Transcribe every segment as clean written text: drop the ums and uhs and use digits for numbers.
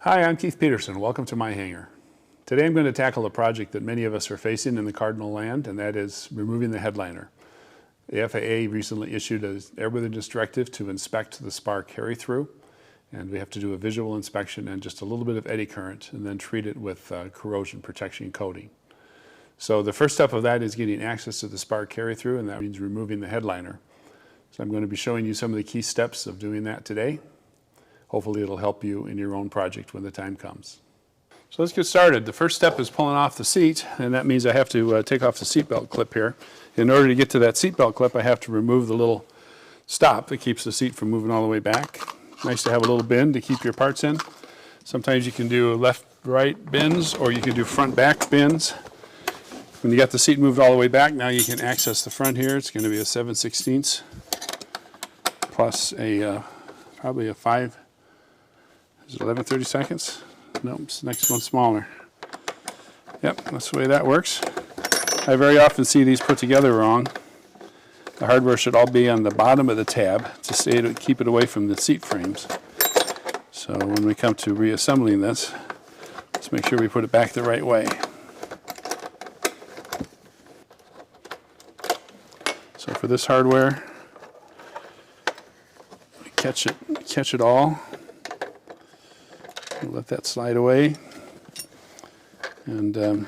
Hi, I'm Keith Peterson. Welcome to my hangar. Today I'm going to tackle a project that many of us are facing in the Cardinal land, and that is removing the headliner. The FAA recently issued an airworthiness directive to inspect the spar carry-through, and we have to do a visual inspection and just a little bit of eddy current and then treat it with corrosion protection coating. So the first step of that is getting access to the spar carry-through, and that means removing the headliner. So I'm going to be showing you some of the key steps of doing that today. Hopefully it'll help you in your own project when the time comes. So let's get started. The first step is pulling off the seat, and that means I have to take off the seatbelt clip here. In order to get to that seatbelt clip, I have to remove the little stop that keeps the seat from moving all the way back. Nice to have a little bin to keep your parts in. Sometimes you can do left-right bins, or you can do front-back bins. When you got the seat moved all the way back, now you can access the front here. It's going to be a 7/16 plus a probably a 5. Is it 11/32? Nope, it's the next one smaller. Yep, that's the way that works. I very often see these put together wrong. The hardware should all be on the bottom of the tab to keep it away from the seat frames. So when we come to reassembling this, let's make sure we put it back the right way. So for this hardware, catch it all. Let that slide away and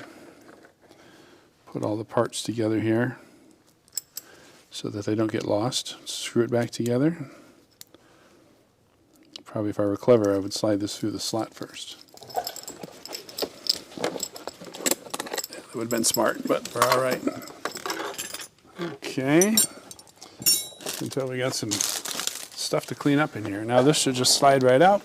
put all the parts together here so that they don't get lost. Screw it back together. Probably if I were clever, I would slide this through the slot first. That would have been smart, but we're all right. Okay. Until we got some stuff to clean up in here. Now this should just slide right out.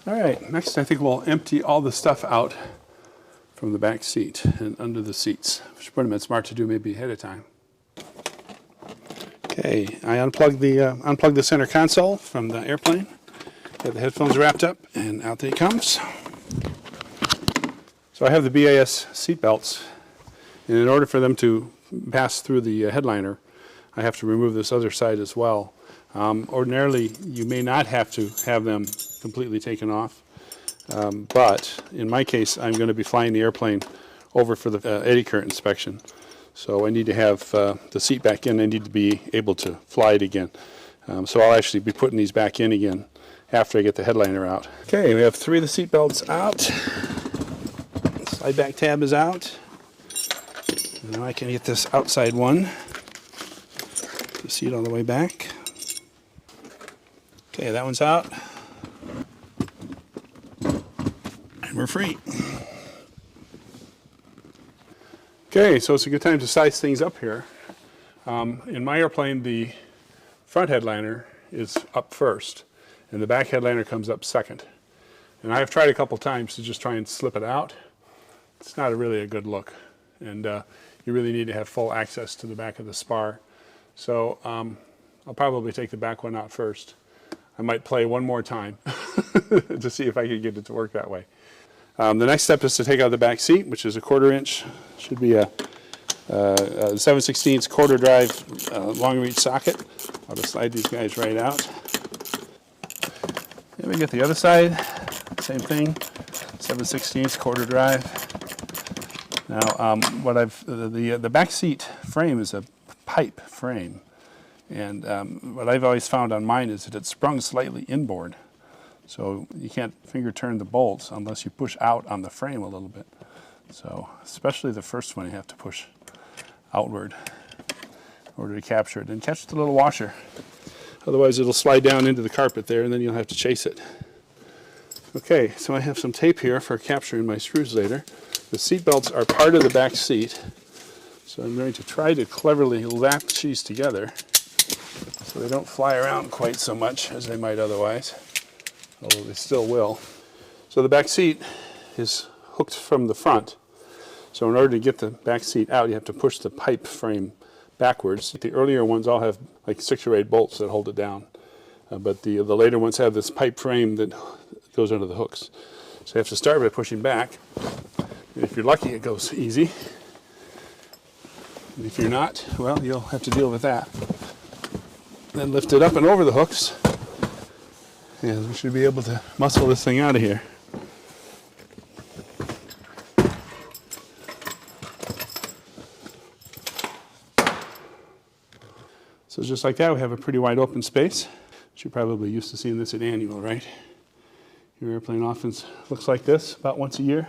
All right, next I think we'll empty all the stuff out from the back seat and under the seats, which would have been smart to do maybe ahead of time. Okay, I unplugged the center console from the airplane, got the headphones wrapped up, and out they comes. So I have the BAS seat belts, and in order for them to pass through the headliner, I have to remove this other side as well. Ordinarily, you may not have to have them completely taken off, but in my case, I'm going to be flying the airplane over for the eddy current inspection. So I need to have the seat back in. I need to be able to fly it again. So I'll actually be putting these back in again after I get the headliner out. Okay, we have 3 of the seat belts out. Slide back tab is out. Now I can get this outside one. The seat all the way back. Okay, that one's out. And we're free. Okay, so it's a good time to size things up here. In my airplane, the front headliner is up first, and the back headliner comes up second. And I've tried a couple times to just try and slip it out. It's not really a good look, and you really need to have full access to the back of the spar. So I'll probably take the back one out first. I might play one more time to see if I can get it to work that way. The next step is to take out the back seat, which is a 1/4 inch. Should be a 7/16 quarter drive long reach socket. I'll just slide these guys right out. Then we get the other side, same thing, 7/16 quarter drive. Now, the back seat frame is a pipe frame. And what I've always found on mine is that it's sprung slightly inboard. So you can't finger turn the bolts unless you push out on the frame a little bit. So especially the first one, you have to push outward in order to capture it. And catch the little washer. Otherwise it'll slide down into the carpet there, and then you'll have to chase it. Okay, so I have some tape here for capturing my screws later. The seat belts are part of the back seat. So I'm going to try to cleverly lap these together so they don't fly around quite so much as they might otherwise, although they still will. So the back seat is hooked from the front. So in order to get the back seat out, you have to push the pipe frame backwards. The earlier ones all have like 6 or 8 bolts that hold it down, but the later ones have this pipe frame that goes under the hooks. So you have to start by pushing back. If you're lucky, it goes easy. And if you're not, well, you'll have to deal with that. Then lift it up and over the hooks, and we should be able to muscle this thing out of here. So just like that, we have a pretty wide open space. You're probably used to seeing this at annual, right? Your airplane often looks like this about once a year,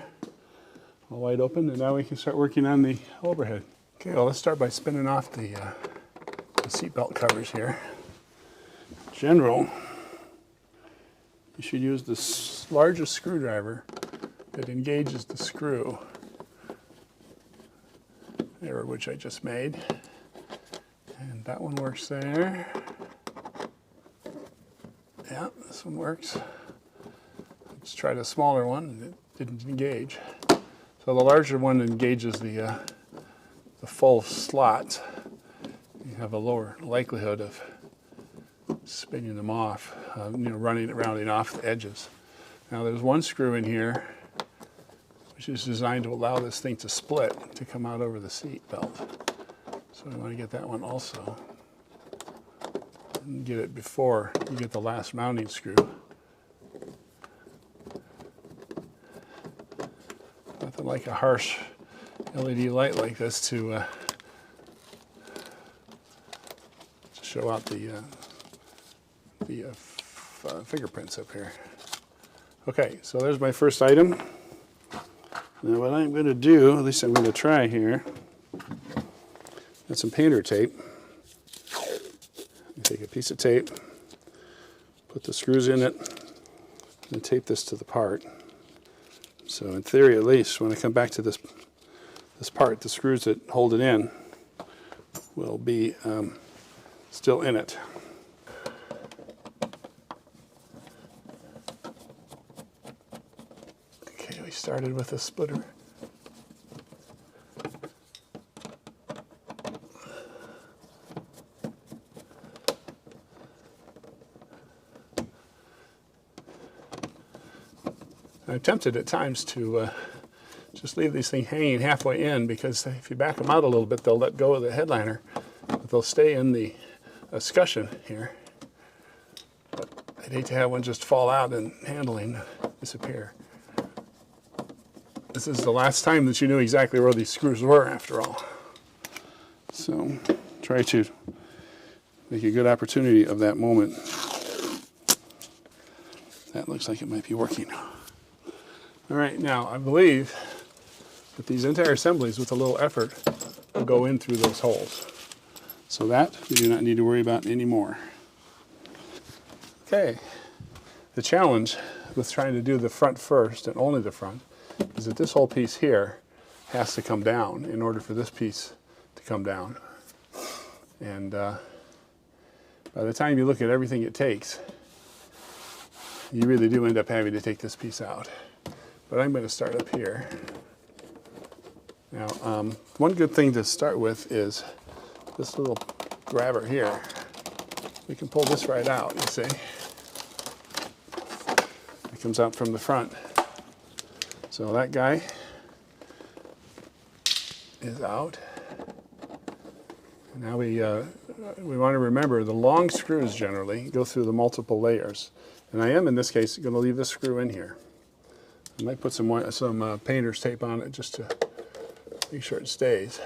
all wide open, and now we can start working on the overhead. Okay, well, let's start by spinning off the seatbelt covers here. In general, you should use the largest screwdriver that engages the screw, error which I just made. And that one works there. Yeah, this one works. Let's try the smaller one, and it didn't engage. So the larger one engages the full slot. You have a lower likelihood of spinning them off, rounding off the edges. Now there's one screw in here which is designed to allow this thing to split, to come out over the seat belt. So I want to get that one also. And get it before you get the last mounting screw. Nothing like a harsh LED light like this to show out the fingerprints up here. Okay, so there's my first item. Now what I'm going to do, at least I'm going to try here, got some painter tape. Take a piece of tape, put the screws in it, and tape this to the part. So in theory, at least, when I come back to this part, the screws that hold it in will be still in it. Okay, we started with a splitter. I'm tempted at times to just leave these things hanging halfway in, because if you back them out a little bit, they'll let go of the headliner, but they'll stay in the escutcheon here. But I'd hate to have one just fall out and handling disappear. This is the last time that you knew exactly where these screws were, after all. So try to make a good opportunity of that moment. That looks like it might be working. All right, now I believe that these entire assemblies, with a little effort, will go in through those holes. So that we do not need to worry about anymore. Okay, the challenge with trying to do the front first, and only the front, is that this whole piece here has to come down in order for this piece to come down. And by the time you look at everything it takes, you really do end up having to take this piece out. But I'm going to start up here. Now, one good thing to start with is this little grabber here. We can pull this right out, you see. It comes out from the front. So that guy is out. Now we want to remember the long screws generally go through the multiple layers. And I am, in this case, going to leave this screw in here. I might put some painter's tape on it just to make sure it stays.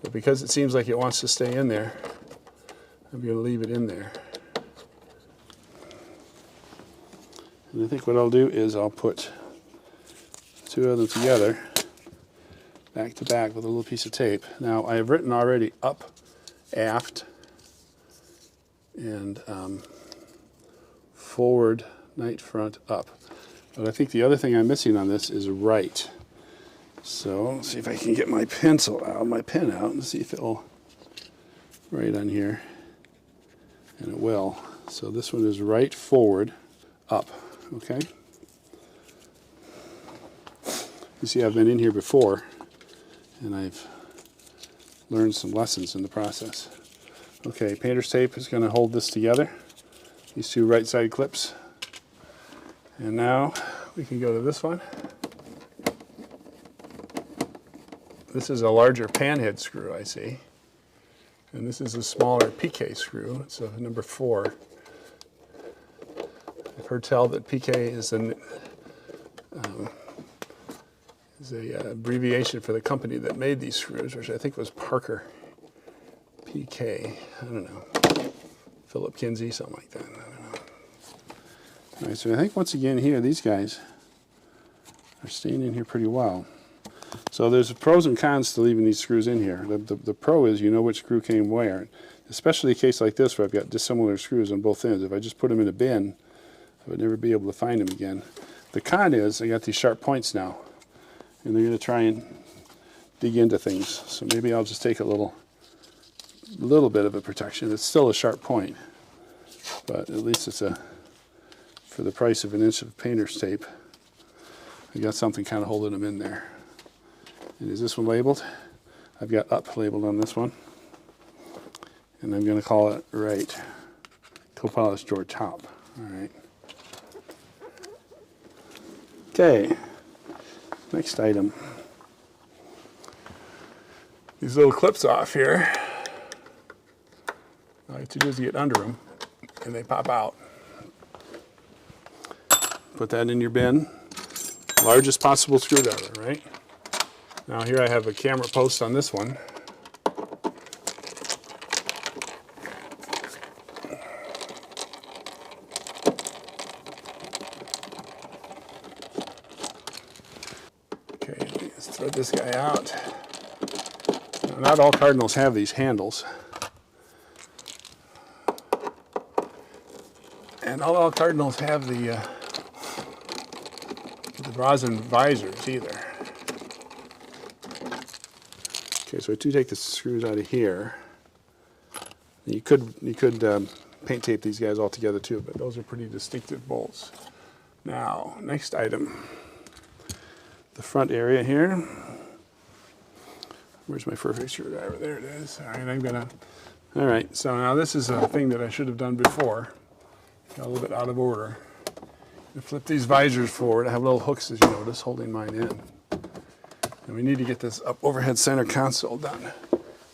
But because it seems like it wants to stay in there, I'm going to leave it in there. And I think what I'll do is I'll put two of them together, back to back with a little piece of tape. Now I have written already up, aft, and forward, night, front, up. But I think the other thing I'm missing on this is right. So let's see if I can get my pencil out, my pen out, and see if it'll write on here. And it will. So this one is right, forward, up. Okay? You see, I've been in here before, and I've learned some lessons in the process. Okay, painter's tape is going to hold this together, these two right side clips. And now We can go to this one. This is a larger panhead screw, I see. And this is a smaller PK screw. It's a number 4. I've heard tell that PK is an abbreviation for the company that made these screws, which I think was Parker. PK, I don't know. Philip Kinsey, something like that. I don't know. All right, so I think once again here, these guys are staying in here pretty well. So there's pros and cons to leaving these screws in here. The pro is you know which screw came where, especially a case like this where I've got dissimilar screws on both ends. If I just put them in a bin, I would never be able to find them again. The con is I got these sharp points now, and they're going to try and dig into things. So maybe I'll just take a little bit of a protection. It's still a sharp point, but at least it's for the price of an inch of painter's tape, I got something kind of holding them in there. And is this one labeled? I've got up labeled on this one. And I'm going to call it right. Co-polish drawer top. All right. Okay. Next item. These little clips off here. All you have to do is get under them and they pop out. Put that in your bin. Largest possible screwdriver, right? Now here I have a camera post on this one. Okay, let's throw this guy out. Now, not all Cardinals have these handles. And not all Cardinals have the rosin visors either. Okay, so I do take the screws out of here. You could paint tape these guys all together too, but those are pretty distinctive bolts. Now, next item. The front area here. Where's my perfect screwdriver? There it is. All right, so now this is a thing that I should have done before. Got a little bit out of order. You flip these visors forward. I have little hooks, as you notice, holding mine in. And we need to get this up overhead center console done.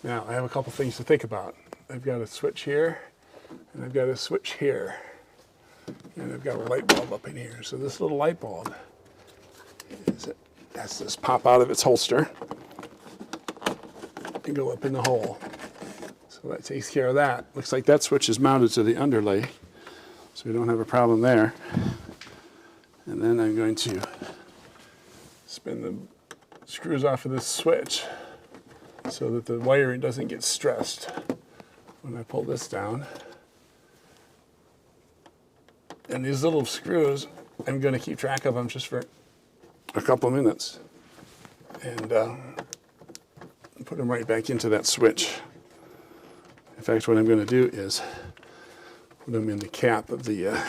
Now, I have a couple things to think about. I've got a switch here, and I've got a switch here. And I've got a light bulb up in here. So this little light bulb has this pop out of its holster and go up in the hole. So that takes care of that. Looks like that switch is mounted to the underlay, so we don't have a problem there. And then I'm going to spin the screws off of this switch so that the wiring doesn't get stressed when I pull this down. And these little screws, I'm going to keep track of them just for a couple of minutes and put them right back into that switch. In fact, what I'm going to do is put them in the cap of the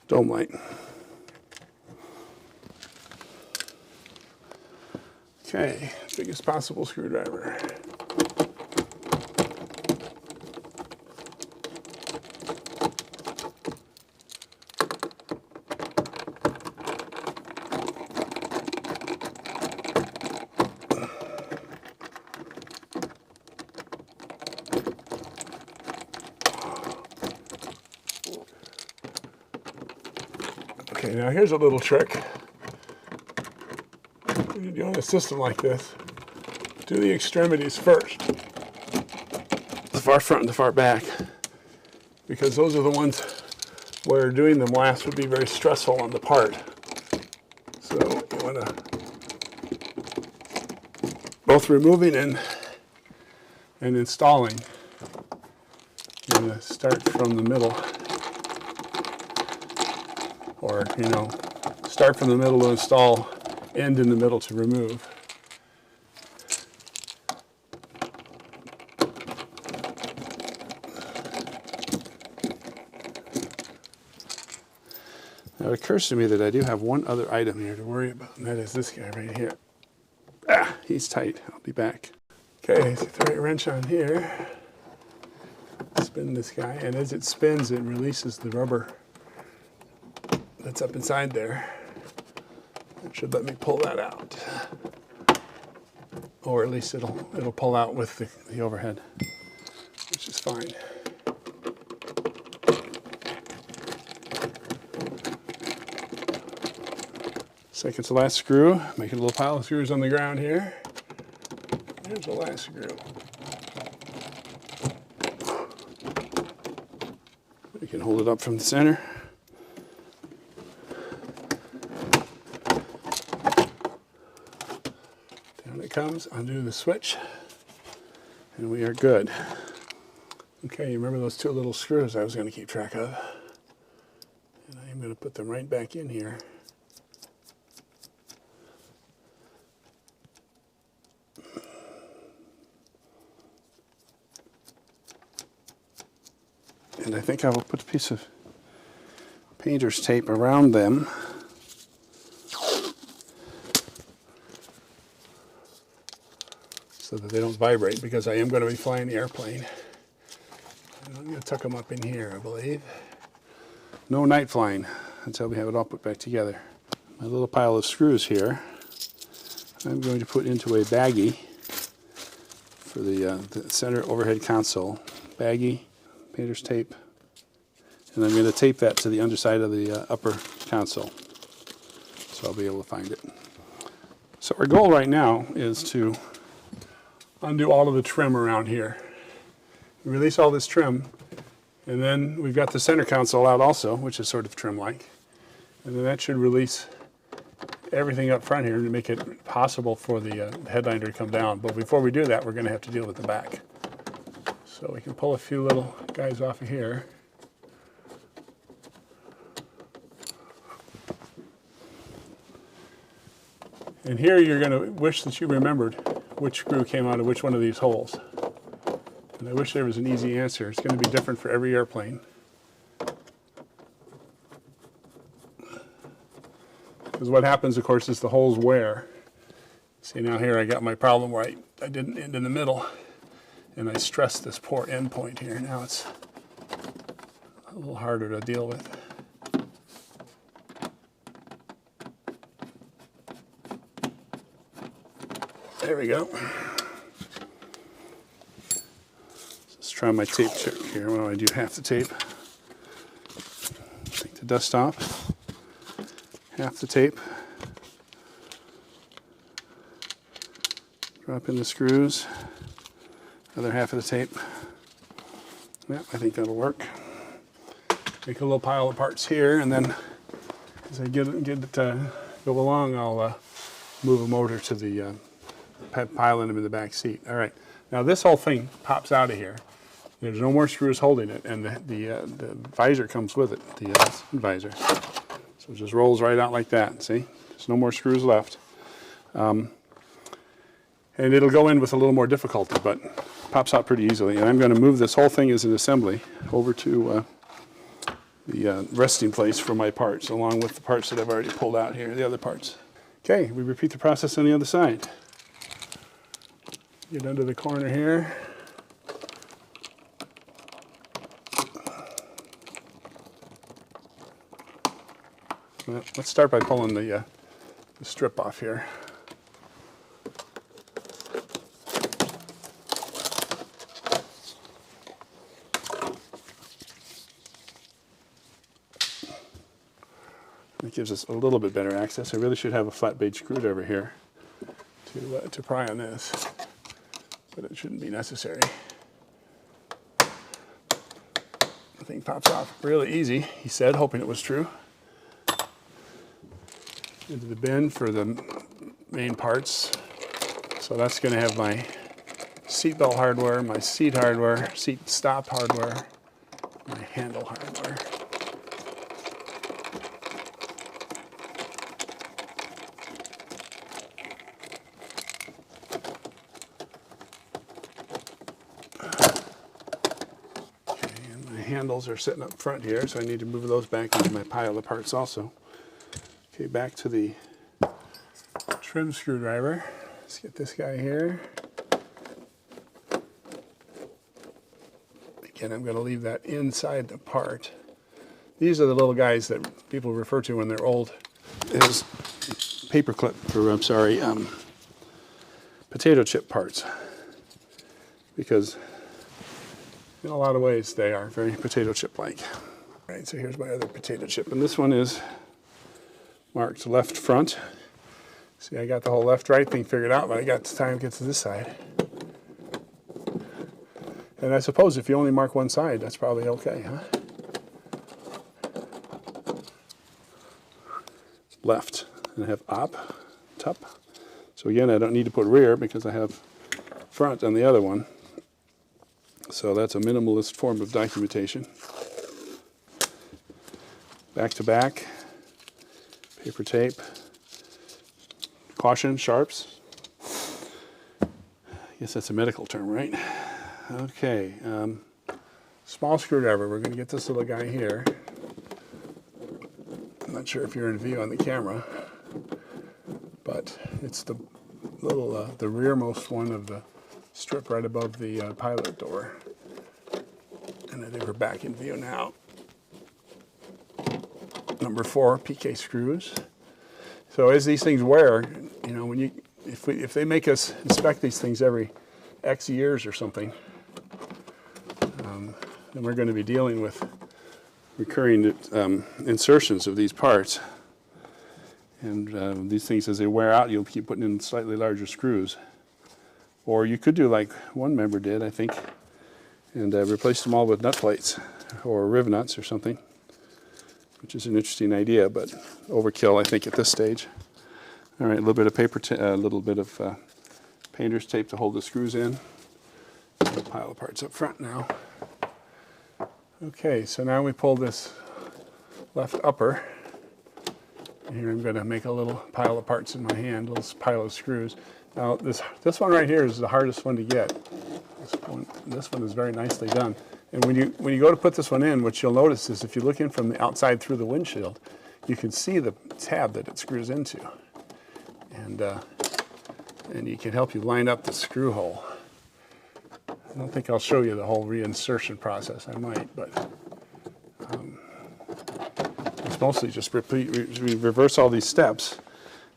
dome light. Okay, biggest possible screwdriver. Okay, now here's a little trick. When you're doing a system like this, do the extremities first. The far front and the far back. Because those are the ones where doing them last would be very stressful on the part. So you want to, both removing and installing, you're going to start from the middle. Or, start from the middle to install, end in the middle to remove. Now it occurs to me that I do have one other item here to worry about, and that is this guy right here. Ah, he's tight. I'll be back. Okay, so throw a wrench on here. Spin this guy, and as it spins, it releases the rubber that's up inside there. It should let me pull that out. Or at least it'll pull out with the overhead, which is fine. Second to last screw, making a little pile of screws on the ground here. Here's the last screw. We can hold it up from the center. Down it comes, undo the switch, and we are good. Okay, you remember those two little screws I was going to keep track of? And I am going to put them right back in here. And I think I will put a piece of painter's tape around them. So that they don't vibrate, because I am going to be flying the airplane. And I'm going to tuck them up in here, I believe. No night flying until we have it all put back together. My little pile of screws here, I'm going to put into a baggie for the center overhead console. Baggie, painter's tape, and I'm going to tape that to the underside of the upper console, so I'll be able to find it. So our goal right now is to undo all of the trim around here. Release all this trim, and then we've got the center console out also, which is sort of trim-like, and then that should release everything up front here to make it possible for the headliner to come down. But before we do that, we're going to have to deal with the back. So we can pull a few little guys off of here. And here you're going to wish that you remembered which screw came out of which one of these holes. And I wish there was an easy answer. It's going to be different for every airplane. Because what happens, of course, is the holes wear. See, now here I got my problem where I didn't end in the middle. And I stressed this poor end point here. Now it's a little harder to deal with. There we go. Let's try my tape check here. What do I do? Half the tape. Take the dust off. Half the tape. Drop in the screws. Other half of the tape. Yeah, I think that'll work. Make a little pile of parts here, and then as I get it go along, I'll move them over to the piling them in the back seat. All right. Now this whole thing pops out of here. There's no more screws holding it, and the visor comes with it, the visor. So it just rolls right out like that. See? There's no more screws left. And it'll go in with a little more difficulty, but pops out pretty easily. And I'm going to move this whole thing as an assembly over to the resting place for my parts, along with the parts that I've already pulled out here, the other parts. Okay, we repeat the process on the other side. Get under the corner here. Well, let's start by pulling the strip off here. It gives us a little bit better access. I really should have a flat blade screwdriver here to pry on this, but it shouldn't be necessary. The thing pops off really easy, he said, hoping it was true. Into the bin for the main parts. So that's going to have my seatbelt hardware, my seat hardware, seat stop hardware, my handle hardware. Handles are sitting up front here, so I need to move those back into my pile of parts also. Okay, back to the trim screwdriver. Let's get this guy here. Again, I'm going to leave that inside the part. These are the little guys that people refer to when they're old as paperclip, or I'm sorry, potato chip parts, because in a lot of ways they are very potato chip-like. All right, so here's my other potato chip, and this one is marked left front. See, I got the whole left-right thing figured out, but I got time to get to this side. And I suppose if you only mark one side, that's probably okay, huh? Left, and I have op, top. So again, I don't need to put rear because I have front on the other one. So that's a minimalist form of documentation. Back to back, paper tape, caution, sharps. I guess that's a medical term, right? Okay, small screwdriver. We're going to get this little guy here. I'm not sure if you're in view on the camera, but it's the little, the rearmost one of the strip right above the pilot door. And I think we're back in view now. Number 4, PK screws. So as these things wear, you know, if they make us inspect these things every X years or something, then we're going to be dealing with recurring insertions of these parts. And these things, as they wear out, you'll keep putting in slightly larger screws. Or you could do like one member did, I think, and replace them all with nut plates or riv nuts or something, which is an interesting idea, but overkill, I think, at this stage. All right, a little bit of paper, a little bit of painter's tape to hold the screws in. A pile of parts up front now. Okay, so now we pull this left upper. And here I'm going to make a little pile of parts in my hand, a little pile of screws. Now this one right here is the hardest one to get. This one is very nicely done. And when you go to put this one in, what you'll notice is if you look in from the outside through the windshield, you can see the tab that it screws into. And it can help you line up the screw hole. I don't think I'll show you the whole reinsertion process. I might, but it's mostly just reverse all these steps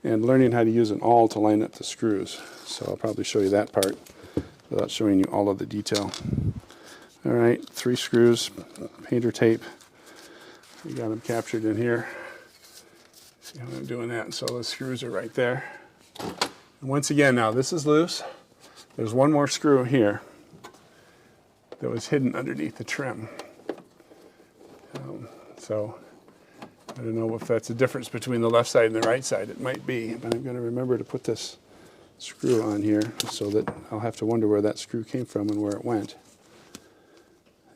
and learning how to use an awl to line up the screws. So I'll probably show you that part without showing you all of the detail. All right, 3 screws, painter tape. We got them captured in here. See how I'm doing that? So the screws are right there. And once again, now this is loose. There's one more screw here that was hidden underneath the trim. So I don't know if that's a difference between the left side and the right side. It might be, but I'm going to remember to put this screw on here so that I'll have to wonder where that screw came from and where it went.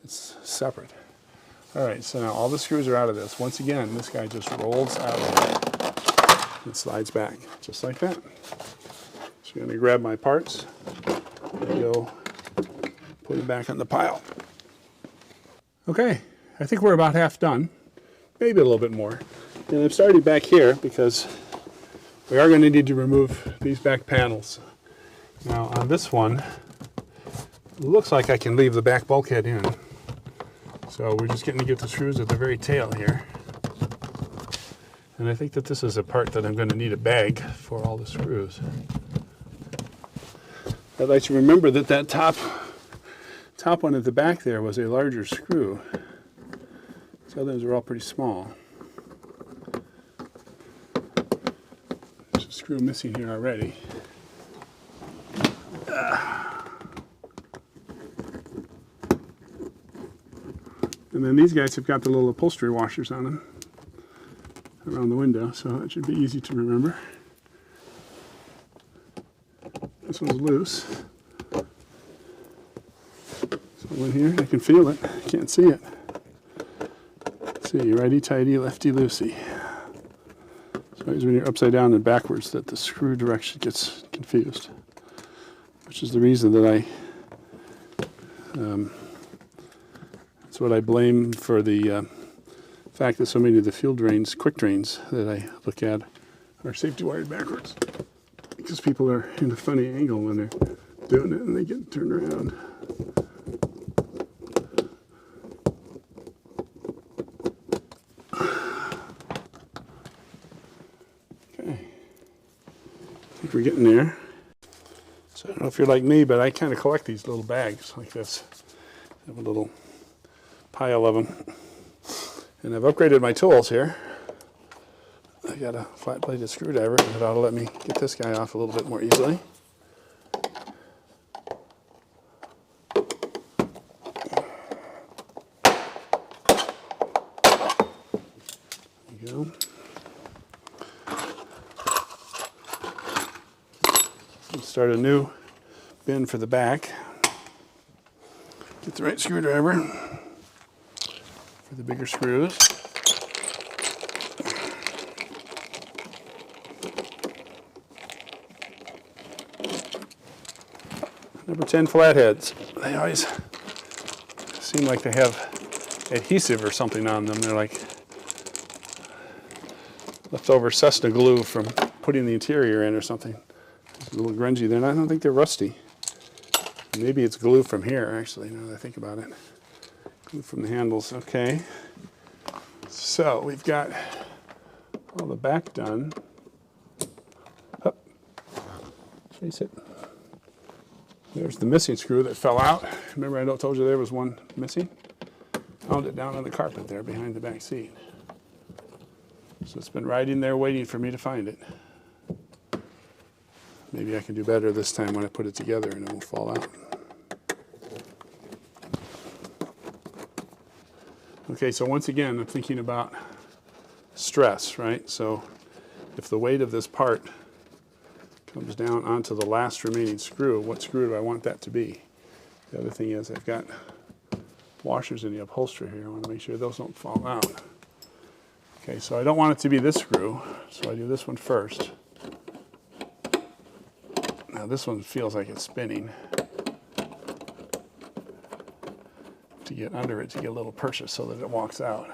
It's separate. All right, so now all the screws are out of this. Once again, this guy just rolls out and slides back, just like that. So I'm going to grab my parts and go put it back in the pile. Okay, I think we're about half done. Maybe a little bit more. And I'm starting back here because we are going to need to remove these back panels. Now on this one, it looks like I can leave the back bulkhead in. So we're just getting to get the screws at the very tail here. And I think that this is a part that I'm going to need a bag for all the screws. I'd like to remember that that top one at the back there was a larger screw. The others are all pretty small. There's a screw missing here already. And then these guys have got the little upholstery washers on them around the window, so that should be easy to remember. This one's loose. So in here, I can feel it. I can't see it. See, righty-tighty, lefty-loosey. So it's when you're upside down and backwards that the screw direction gets confused, which is the reason that that's what I blame for the fact that so many of the fuel drains, quick drains that I look at are safety wired backwards, because people are in a funny angle when they're doing it and they get turned around. think we're getting there. So I don't know if you're like me, but I kind of collect these little bags like this. I have a little pile of them. And I've upgraded my tools here. I got a flat-bladed screwdriver that ought to let me get this guy off a little bit more easily. There you go. Let's start a new bin for the back. Get the right screwdriver for the bigger screws. Number 10 flatheads. They always seem like they have adhesive or something on them. They're like leftover Cessna glue from putting the interior in or something. It's a little grungy there. I don't think they're rusty. Maybe it's glue from here, actually, now that I think about it. Glue from the handles. Okay. So we've got all the back done. Up. Face it. There's the missing screw that fell out. Remember I told you there was one missing? Found it down on the carpet there behind the back seat. So it's been right in there waiting for me to find it. Maybe I can do better this time when I put it together and it won't fall out. Okay, so once again, I'm thinking about stress, right? So if the weight of this part comes down onto the last remaining screw, what screw do I want that to be? The other thing is I've got washers in the upholstery here. I want to make sure those don't fall out. Okay, so I don't want it to be this screw, so I do this one first. Now this one feels like it's spinning. To get under it to get a little purchase so that it walks out.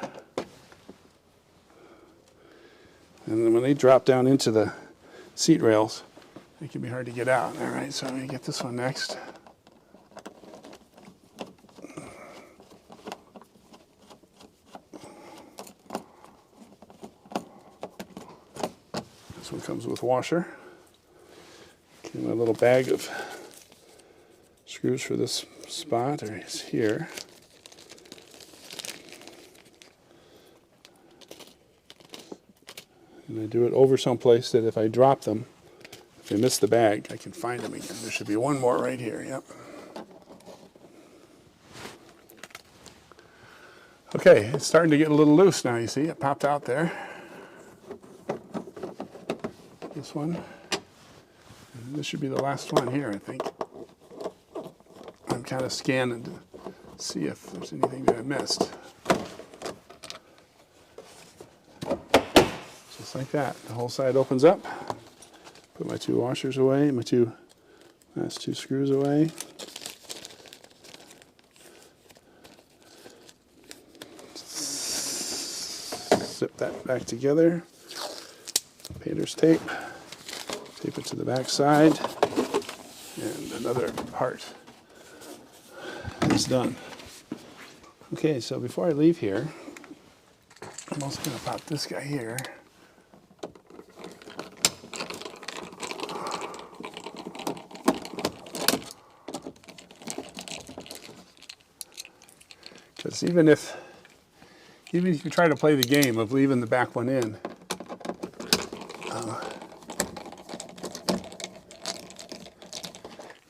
And then when they drop down into the seat rails, it can be hard to get out. All right, so I'm going to get this one next. This one comes with washer. Okay, my little bag of screws for this spot is here. And I do it over someplace that if I drop them, if I miss the bag, I can find them again. There should be one more right here, yep. Okay, it's starting to get a little loose now, you see. It popped out there. This one. And this should be the last one here, I think. I'm kind of scanning to see if there's anything that I missed. Just like that. The whole side opens up. Put my two washers away, my last two screws away. Zip that back together. Painter's tape. Tape it to the back side. And another part is done. Okay, so before I leave here, I'm also going to pop this guy here. Because even if you try to play the game of leaving the back one in,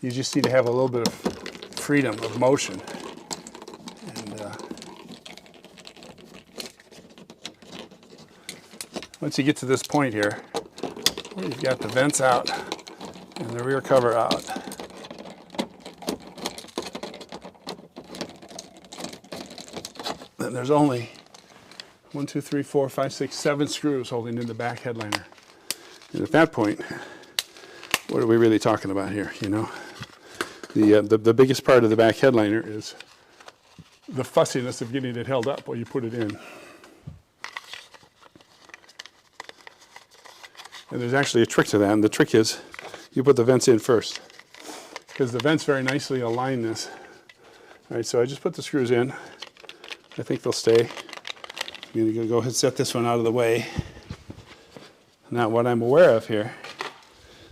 you just need to have a little bit of freedom of motion. And once you get to this point here, where you've got the vents out and the rear cover out, then there's only 1, 2, 3, 4, 5, 6, 7 screws holding in the back headliner. And at that point, what are we really talking about here, you know? The biggest part of the back headliner is the fussiness of getting it held up while you put it in. And there's actually a trick to that, and the trick is you put the vents in first, because the vents very nicely align this. All right, so I just put the screws in. I think they'll stay. I'm going to go ahead and set this one out of the way. Now what I'm aware of here,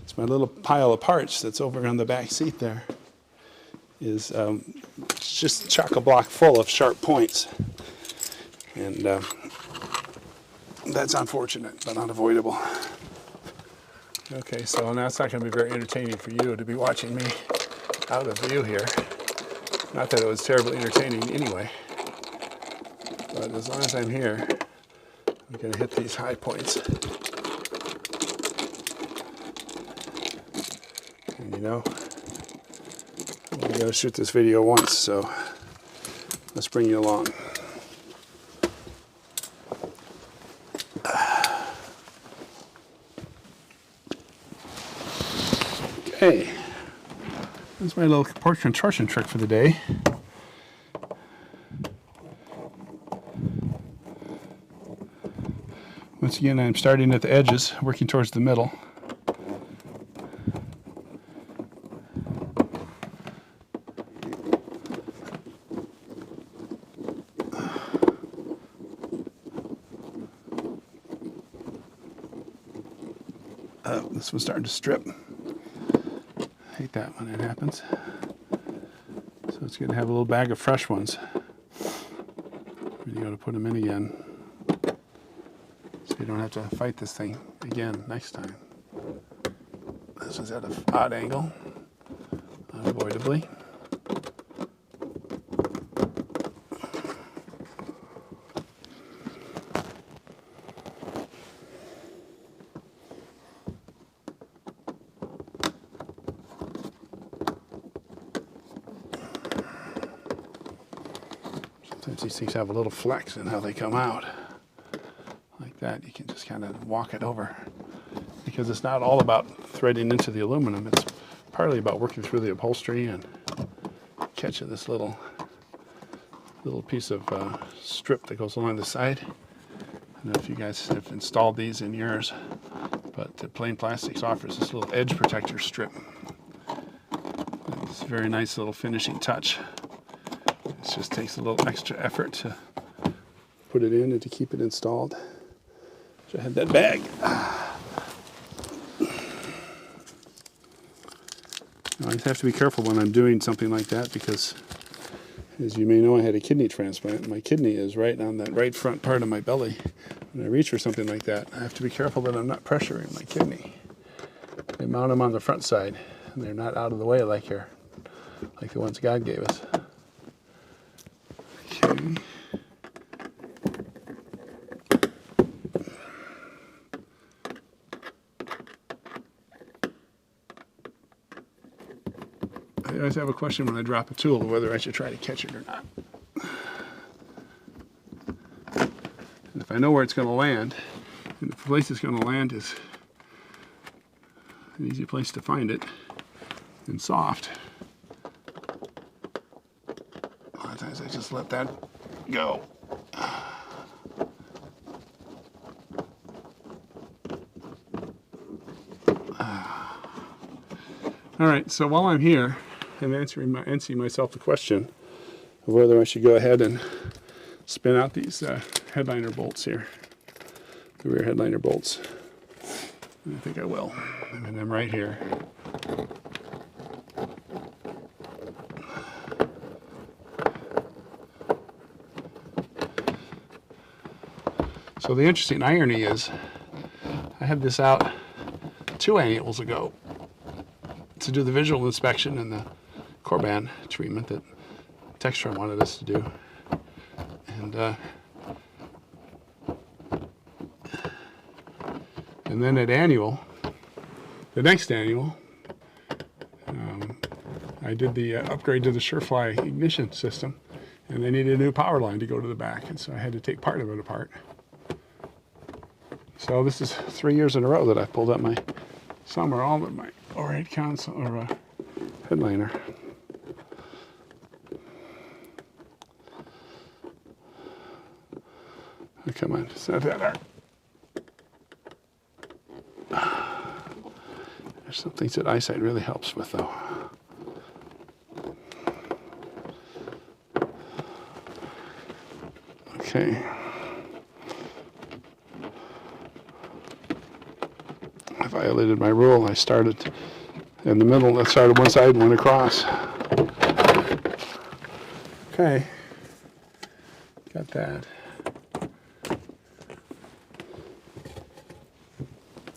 it's my little pile of parts that's over on the back seat there is just chock-a-block full of sharp points. And that's unfortunate, but unavoidable. Okay, so now it's not going to be very entertaining for you to be watching me out of view here. Not that it was terribly entertaining anyway, but as long as I'm here, I'm going to hit these high points. And you know, I'm going to shoot this video once, so let's bring you along. Okay, that's my little port contortion trick for the day. Once again, I'm starting at the edges, working towards the middle. This one's starting to strip. I hate that when it happens. So it's going to have a little bag of fresh ones. Ready to go to put them in again. So you don't have to fight this thing again next time. This one's at an odd angle, unavoidably. Sometimes these things have a little flex in how they come out. Like that, you can just kind of walk it over. Because it's not all about threading into the aluminum, it's partly about working through the upholstery and catching this little piece of strip that goes along the side. I don't know if you guys have installed these in yours, but Plain Plastics offers this little edge protector strip. It's a very nice little finishing touch. It just takes a little extra effort to put it in and to keep it installed. So I had that bag. Now, I have to be careful when I'm doing something like that because, as you may know, I had a kidney transplant. My kidney is right on that right front part of my belly. When I reach for something like that, I have to be careful that I'm not pressuring my kidney. They mount them on the front side, and they're not out of the way like the ones God gave us. Okay. I always have a question when I drop a tool whether I should try to catch it or not. And if I know where it's going to land, and the place it's going to land is an easy place to find it and soft, a lot of times I just let that go. All right, so while I'm here, I'm answering myself the question of whether I should go ahead and spin out these headliner bolts here, the rear headliner bolts. And I think I will. I mean, them right here. So the interesting irony is, I had this out 2 annuals ago to do the visual inspection and the core band treatment that Textron wanted us to do. And then at annual, the next annual, I did the upgrade to the Surefly ignition system, and they needed a new power line to go to the back, and so I had to take part of it apart. So this is 3 years in a row that I've pulled up some or all of my overhead console or headliner. Oh, come on, it's not that hard. There's some things that eyesight really helps with, though. Okay. I violated my rule. I started in the middle. I started one side and went across. Okay, got that.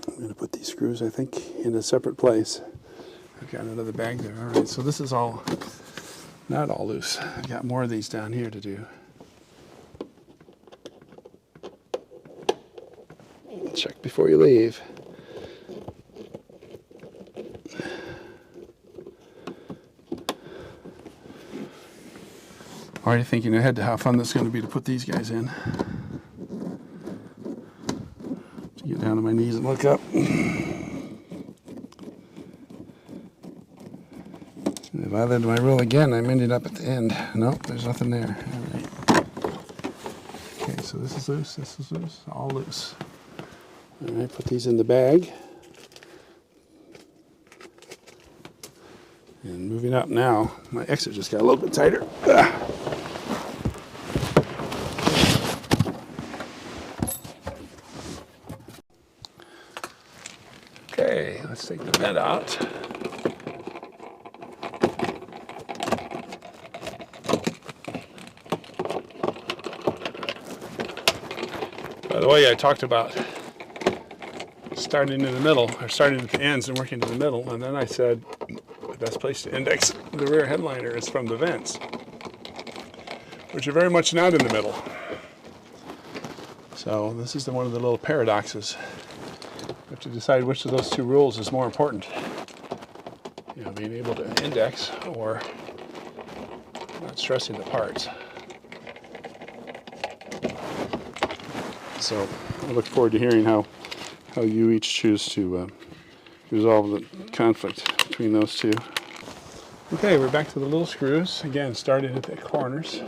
I'm going to put these screws, I think, in a separate place. I've got another bag there. All right, so this is all, not all loose. I've got more of these down here to do. Check before you leave. Already thinking ahead to how fun this is going to be to put these guys in. To get down to my knees and look up. If I led my rule again, I'm ended up at the end. Nope, there's nothing there. All right. Okay, so this is loose, all loose. All right, put these in the bag. And moving up now, my exit just got a little bit tighter. Okay, let's take the vent out. By the way, I talked about starting in the middle, or starting at the ends and working to the middle, and then I said the best place to index the rear headliner is from the vents, which are very much not in the middle. So this is one of the little paradoxes. You have to decide which of those two rules is more important. You know, being able to index or not stressing the parts. So I look forward to hearing how you each choose to resolve the conflict between those two. Okay, we're back to the little screws. Again, starting at the corners.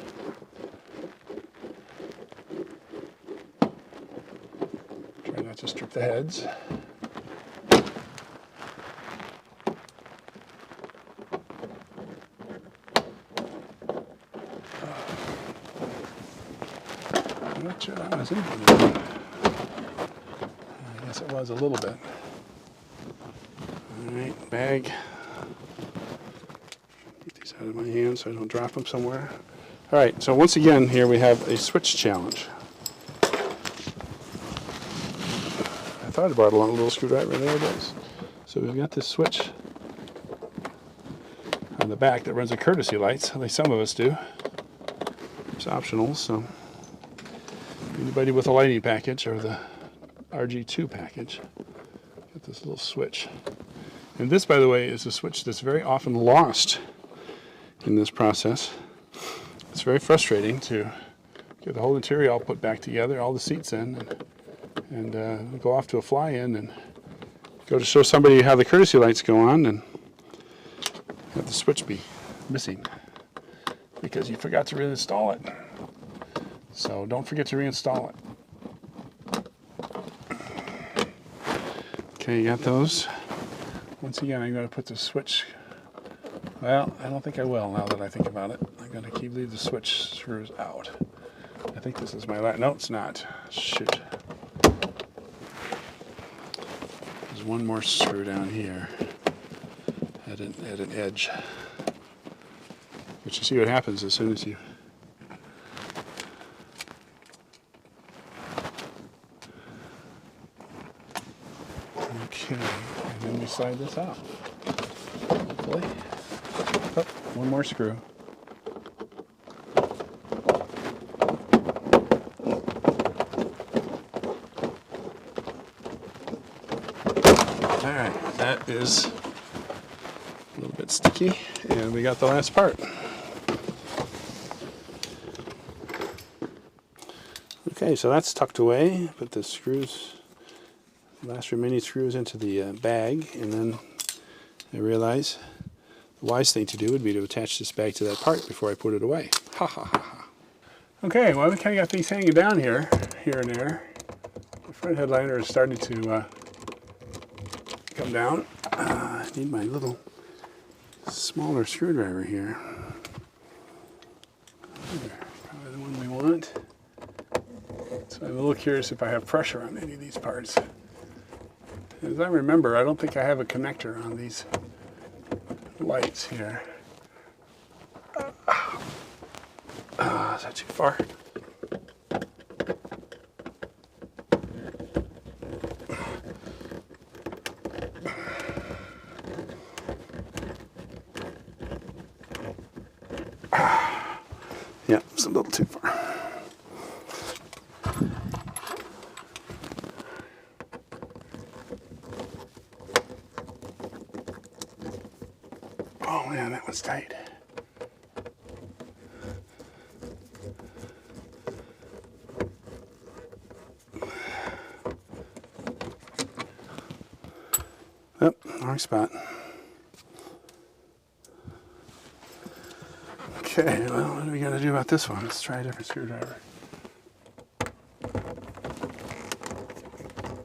Try not to strip the heads. I'm not sure that was in. I guess it was a little bit. All right, bag. Get these out of my hand so I don't drop them somewhere. All right, so once again here we have a switch challenge. I thought I brought along a little screwdriver, there it is. So we've got this switch on the back that runs a courtesy lights, at least some of us do. It's optional, so anybody with a lighting package or the RG2 package, get this little switch. And this, by the way, is a switch that's very often lost in this process. It's very frustrating to get the whole interior all put back together, all the seats in, and go off to a fly-in and go to show somebody how the courtesy lights go on and have the switch be missing because you forgot to reinstall it. So don't forget to reinstall it. Okay, you got those. Once again, I'm going to put the switch, well, I don't think I will now that I think about it. I'm going to leave the switch screws out. I think this is my last, no, it's not. Shoot. There's one more screw down here at an edge. But you see what happens as soon as you okay, and then we slide this out. Hopefully. Oh, one more screw. Alright, that is a little bit sticky, and we got the last part. Okay, so that's tucked away. Put the screws, the last remaining screws into the bag, and then I realize the wise thing to do would be to attach this bag to that part before I put it away. Ha ha ha ha. Okay, well we kind of got these hanging down here and there. The front headliner is starting to come down. I need my little smaller screwdriver here. Probably the one we want. So I'm a little curious if I have pressure on any of these parts. As I remember, I don't think I have a connector on these lights here. Is that too far? Yeah, it's a little too far. Oh man, that was tight. Oh, wrong spot. Okay, well, what are we going to do about this one? Let's try a different screwdriver.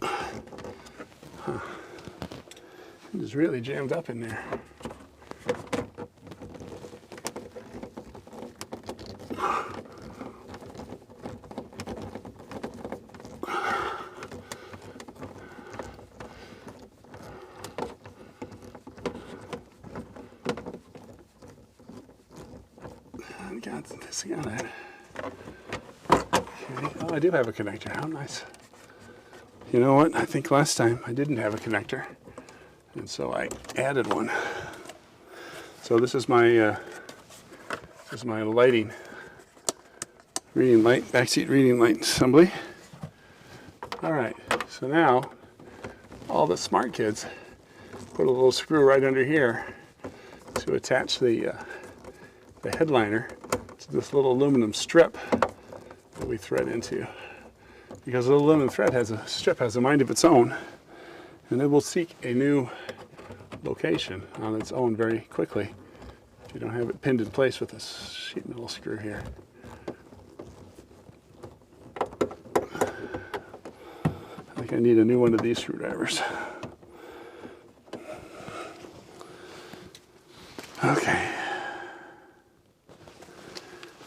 Huh. It is really jammed up in there. Got this on it. Okay. Oh, I do have a connector. How nice. You know what? I think last time I didn't have a connector, and so I added one. So this is my lighting, reading light, backseat reading light assembly. All right. So now, all the smart kids put a little screw right under here to attach the headliner to this little aluminum strip that we thread into. Because the aluminum strip has a mind of its own, and it will seek a new location on its own very quickly if you don't have it pinned in place with this sheet metal screw here. I think I need a new one of these screwdrivers. Okay.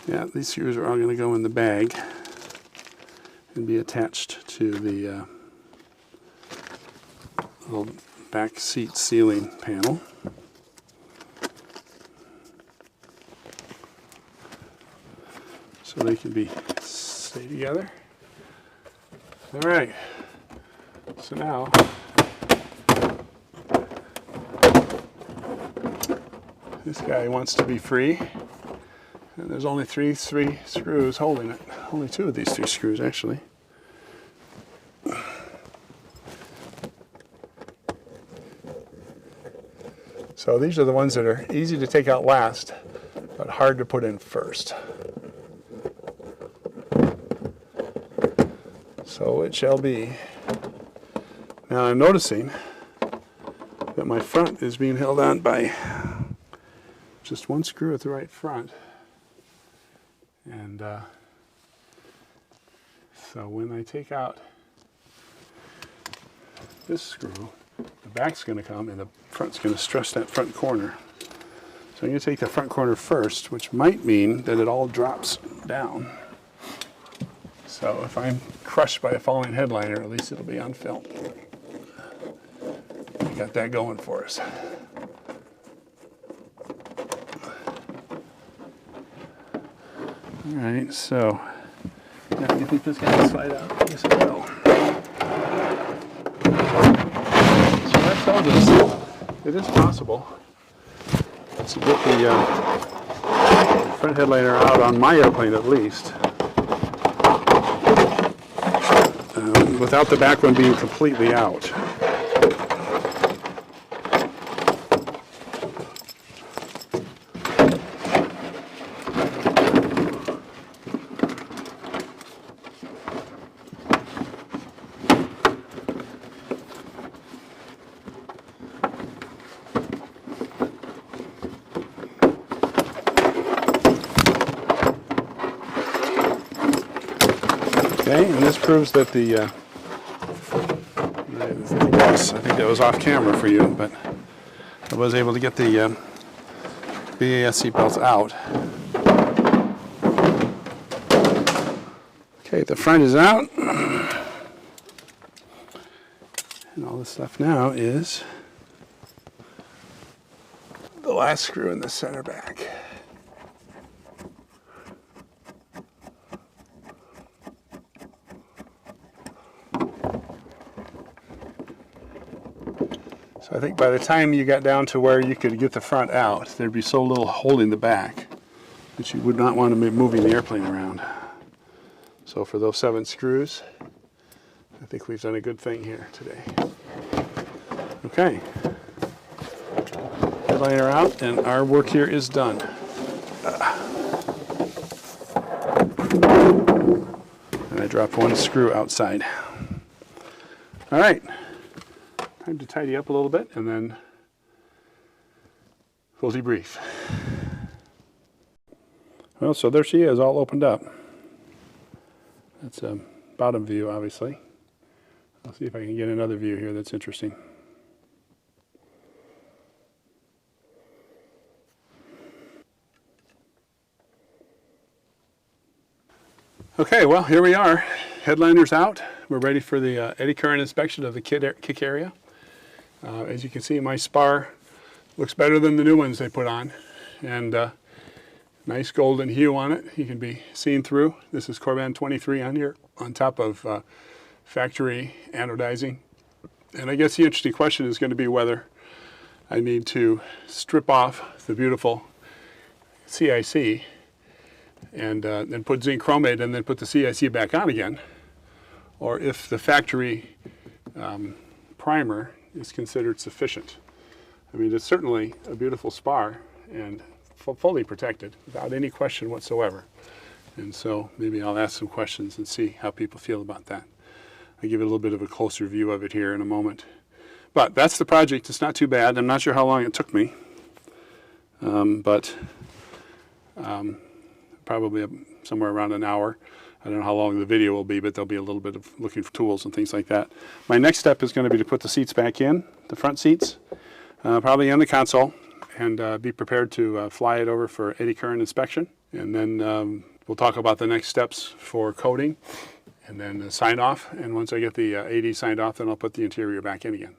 Yeah, these screws are all going to go in the bag and be attached to the little back seat sealing panel. So they can stay together. All right. So now this guy wants to be free. And there's only three screws holding it. Only two of these three screws, actually. So these are the ones that are easy to take out last, but hard to put in first. So it shall be. Now I'm noticing that my front is being held on by just one screw at the right front. And so when I take out this screw, the back's going to come and the front's going to stress that front corner. So I'm going to take the front corner first, which might mean that it all drops down. So if I'm crushed by a falling headliner, at least it'll be on film. We got that going for us. All right, so now you think this guy can slide out? Yes, it will. So that tells us it is possible to get the front headliner out on my airplane at least, without the back one being completely out. Okay, and this proves that I think that was off camera for you, but I was able to get the BAS seatbelts out. Okay, the front is out. And all this stuff now is the last screw in the center back. So I think by the time you got down to where you could get the front out, there'd be so little holding the back that you would not want to be moving the airplane around. So for those 7 screws, I think we've done a good thing here today. Okay. Headliner out, and our work here is done. And I dropped 1 screw outside. All right. Time to tidy up a little bit, and then we'll debrief. Well, so there she is, all opened up. That's a bottom view, obviously. I'll see if I can get another view here that's interesting. Okay, well, here we are. Headliner's out. We're ready for the eddy current inspection of the kick area. As you can see, my spar looks better than the new ones they put on, and nice golden hue on it. You can be seen through. This is Corban 23 on here, on top of factory anodizing. And I guess the interesting question is going to be whether I need to strip off the beautiful CIC and then put zinc chromate and then put the CIC back on again, or if the factory primer is considered sufficient. I mean, it's certainly a beautiful spar and fully protected without any question whatsoever. And so maybe I'll ask some questions and see how people feel about that. I'll give you a little bit of a closer view of it here in a moment. But that's the project. It's not too bad. I'm not sure how long it took me, but probably somewhere around an hour. I don't know how long the video will be, but there'll be a little bit of looking for tools and things like that. My next step is going to be to put the seats back in, the front seats, probably in the console, and be prepared to fly it over for eddy current inspection. And then we'll talk about the next steps for coating and then sign off. And once I get the AD signed off, then I'll put the interior back in again.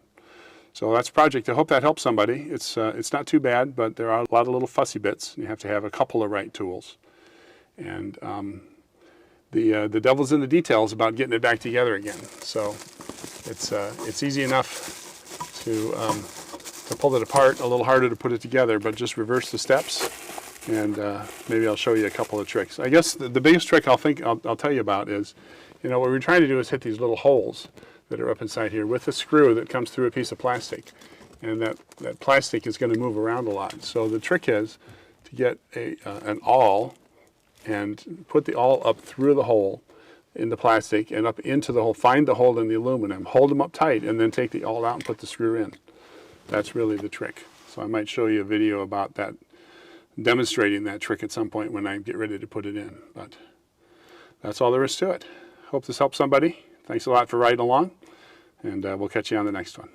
So that's a project. I hope that helps somebody. It's not too bad, but there are a lot of little fussy bits. You have to have a couple of right tools. And the devil's in the details about getting it back together again. So it's easy enough to pull it apart, a little harder to put it together, but just reverse the steps, and maybe I'll show you a couple of tricks. I guess the biggest trick I'll tell you about is, you know, what we're trying to do is hit these little holes that are up inside here with a screw that comes through a piece of plastic, and that plastic is going to move around a lot. So the trick is to get an awl and put the awl up through the hole in the plastic and up into the hole. Find the hole in the aluminum, hold them up tight, and then take the awl out and put the screw in. That's really the trick. So I might show you a video about that, demonstrating that trick at some point when I get ready to put it in. But that's all there is to it. Hope this helps somebody. Thanks a lot for riding along, and we'll catch you on the next one.